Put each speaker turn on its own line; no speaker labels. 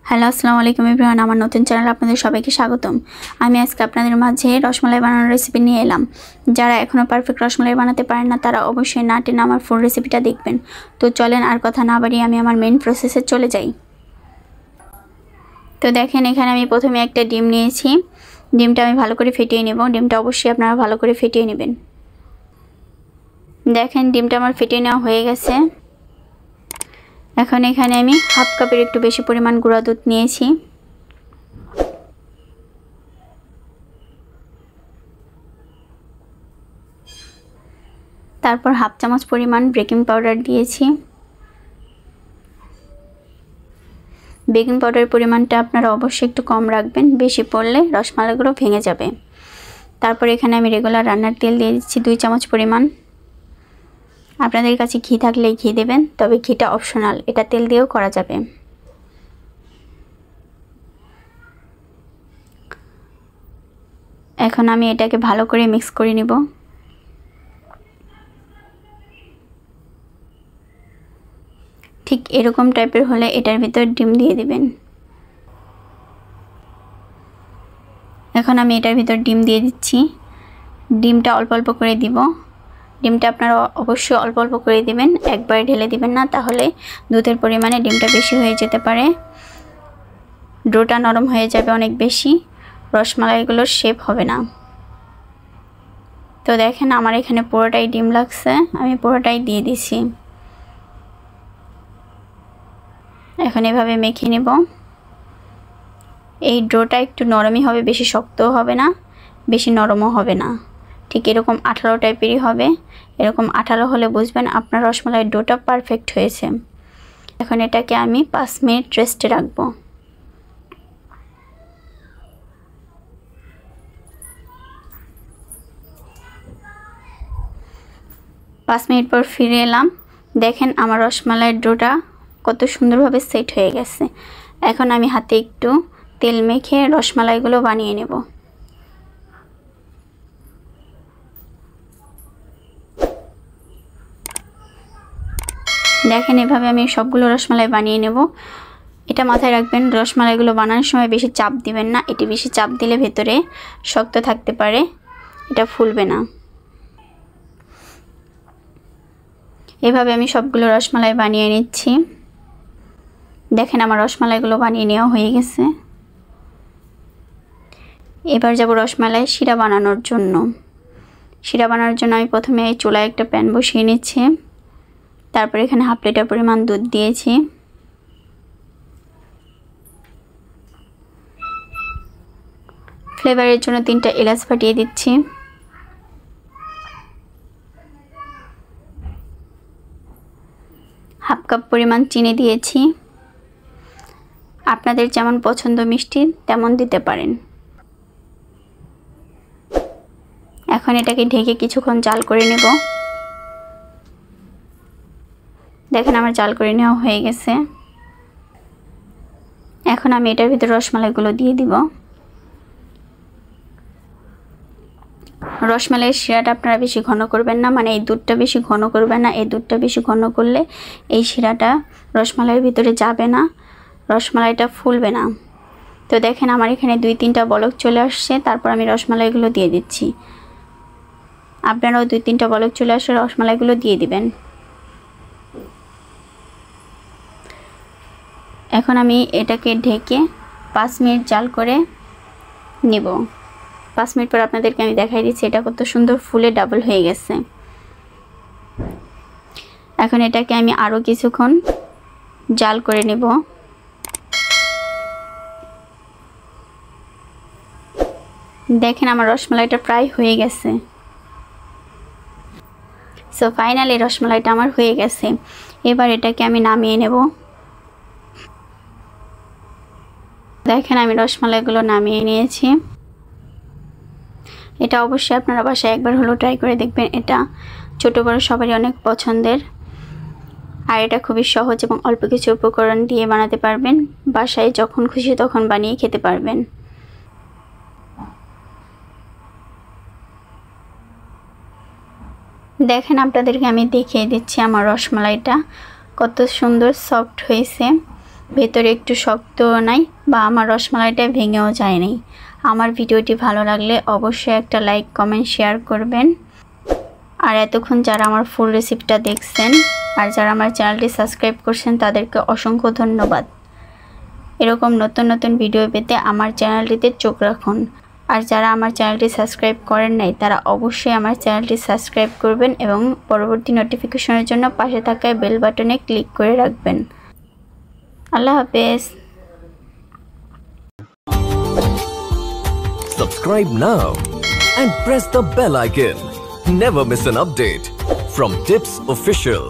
Hello আসসালামু আলাইকুম everyone, আমার নতুন চ্যানেল আপনাদের সবাইকে স্বাগতম। আমি আজকে আপনাদের মাঝে রসমালাই বানানোর রেসিপি নিয়ে এলাম। যারা এখনও পারফেক্ট রসমালাই বানাতে পারেন না তারা অবশ্যই না টেনে আমার ফুল রেসিপিটা দেখবেন। তো চলেন আর কথা না বাড়িয়ে আমি আমার মেইন প্রসেসে চলে যাই। তো দেখেন এখানে আমি প্রথমে একটা ডিম নিয়েছি। ডিমটা আমি ভালো করে ফেটিয়ে নেব। ডিমটা অবশ্যই আপনারা ভালো করে ফেটিয়ে নেবেন। দেখেন ডিমটা আমার ফেটিয়ে নেওয়া হয়ে গেছে। এখন এখানে আমি হাফ কাপের একটু বেশি পরিমাণ গুঁড়া দুধ নিয়েছি। তারপর হাফ চামচ পরিমাণ বেকিং পাউডার দিয়েছি। বেকিং পাউডারের পরিমাণটা আপনারা অবশ্যই একটু কম রাখবেন, বেশি পড়লে রসমালাইগুলো ভেঙে যাবে। তারপর এখানে আমি রেগুলার রান্নার তেল দিয়ে দিচ্ছি 2 চামচ পরিমাণ। আপনাদের কাছে ঘি থাকলে ঘি দেবেন, তবে ঘিটা অপশনাল, এটা তেল দিয়েও করা যাবে। এখন আমি এটাকে ভালো করে মিক্স করে নিব। ঠিক এরকম টাইপের হলে এটার ভিতর ডিম দিয়ে দিবেন। এখন আমি এটার ভিতর ডিম দিয়ে দিচ্ছি। ডিমটা অল্প অল্প করে দিব। ডিমটা আপনারা অবশ্যই অল্প অল্প করে দিবেন, একবারে ঢেলে দিবেন না, তাহলে দুধের পরিমাণে ডিমটা বেশি হয়ে যেতে পারে। ডোটা নরম হয়ে যাবে অনেক বেশি, রসমালাইগুলোর শেপ হবে না। তো দেখেন আমার এখানে পুরোটাই ডিম লাগছে, আমি পুরোটাই দিয়ে দিছি। এখন এভাবে মেখে নেব। এই ডোটা একটু নরমই হবে, বেশি শক্তও হবে না, বেশি নরমও হবে না, ঠিক এরকম আঠালো টাইপেরই হবে। এরকম আঠালো হলে বুঝবেন আপনার রসমালাইয়ের ডোটা পারফেক্ট হয়েছে। এখন এটাকে আমি 5 মিনিট রেস্টে রাখবো। পাঁচ মিনিট পর ফিরে এলাম। দেখেন আমার রসমালাইয়ের ডোটা কত সুন্দরভাবে সেট হয়ে গেছে। এখন আমি হাতে একটু তেল মেখে রসমালাইগুলো বানিয়ে নেব। দেখেন এভাবে আমি সবগুলো রসমালাই বানিয়ে নেব। এটা মাথায় রাখবেন, রসমালাইগুলো বানানোর সময় বেশি চাপ দিবেন না, এটি বেশি চাপ দিলে ভেতরে শক্ত থাকতে পারে, এটা ফুলবে না। এভাবে আমি সবগুলো রসমালাই বানিয়ে নিচ্ছি। দেখেন আমার রসমালাইগুলো বানিয়ে নেওয়া হয়ে গেছে। এবার যাব রসমালাই শিরা বানানোর জন্য। শিরা বানানোর জন্য আমি প্রথমে এই চুলায় একটা প্যান বসিয়ে নিচ্ছি। তারপর এখানে হাফ লিটার পরিমাণ দুধ দিয়েছি। ফ্লেভারের জন্য 3টা এলাচ ফাটিয়ে দিচ্ছি। হাফ কাপ পরিমাণ চিনি দিয়েছি। আপনাদের যেমন পছন্দ মিষ্টি তেমন দিতে পারেন। এখন এটাকে ঢেকে কিছুক্ষণ জাল করে নেব। দেখেন আমার জাল করে নেওয়া হয়ে গেছে। এখন আমি এটার ভিতরে রসমালাইগুলো দিয়ে দিব। রসমালাইয়ের শিরাটা আপনারা বেশি ঘন করবেন না, মানে এই দুধটা বেশি ঘন করবেন না। এই দুধটা বেশি ঘন করলে এই শিরাটা রসমালাইয়ের ভিতরে যাবে না, রসমালাইটা ফুলবে না। তো দেখেন আমার এখানে 2-3টা বলক চলে আসছে। তারপর আমি রসমালাইগুলো দিয়ে দিচ্ছি। আপনারাও 2-3টা বলক চলে আসলে রসমালাইগুলো দিয়ে দিবেন। এখন আমি এটাকে ঢেকে 5 মিনিট জাল করে নেব। 5 মিনিট পর আপনাদেরকে আমি দেখাই দিচ্ছি এটা কত সুন্দর ফুলে ডাবল হয়ে গেছে। এখন এটাকে আমি আরও কিছুক্ষণ জাল করে নেব। দেখেন আমার রসমালাইটা প্রায় হয়ে গেছে। সো ফাইনালি রসমালাইটা আমার হয়ে গেছে। এবার এটাকে আমি নামিয়ে নেব। দেখেন আমি রসমালাইগুলো নামিয়ে নিয়েছি। এটা অবশ্যই আপনারা বাসায় একবার হলেও ট্রাই করে দেখবেন। এটা ছোট বড় সবারই অনেক পছন্দের, আর এটা খুবই সহজ এবং অল্প কিছু উপকরণ দিয়ে বানাতে পারবেন। বাসায় যখন খুশি তখন বানিয়ে খেতে পারবেন। দেখেন আপনাদেরকে আমি দেখিয়ে দিচ্ছি আমার রসমালাইটা কত সুন্দর সফট হয়েছে। ভেতরে একটু শক্তও নাই বা আমার রসমালাইটা ভেঙেও যায়নি। আমার ভিডিওটি ভালো লাগলে অবশ্যই একটা লাইক কমেন্ট শেয়ার করবেন। আর এতক্ষণ যারা আমার ফুল রেসিপিটা দেখছেন আর যারা আমার চ্যানেলটি সাবস্ক্রাইব করছেন তাদেরকে অসংখ্য ধন্যবাদ। এরকম নতুন নতুন ভিডিও পেতে আমার চ্যানেলটিতে চোখ রাখুন। আর যারা আমার চ্যানেলটি সাবস্ক্রাইব করেন নাই তারা অবশ্যই আমার চ্যানেলটি সাবস্ক্রাইব করবেন এবং পরবর্তী নোটিফিকেশনের জন্য পাশে থাকা বেল বাটনে ক্লিক করে রাখবেন। আল্লাহ হাফেজ।
Subscribe now and press the bell icon. Never miss an update from Tips Official.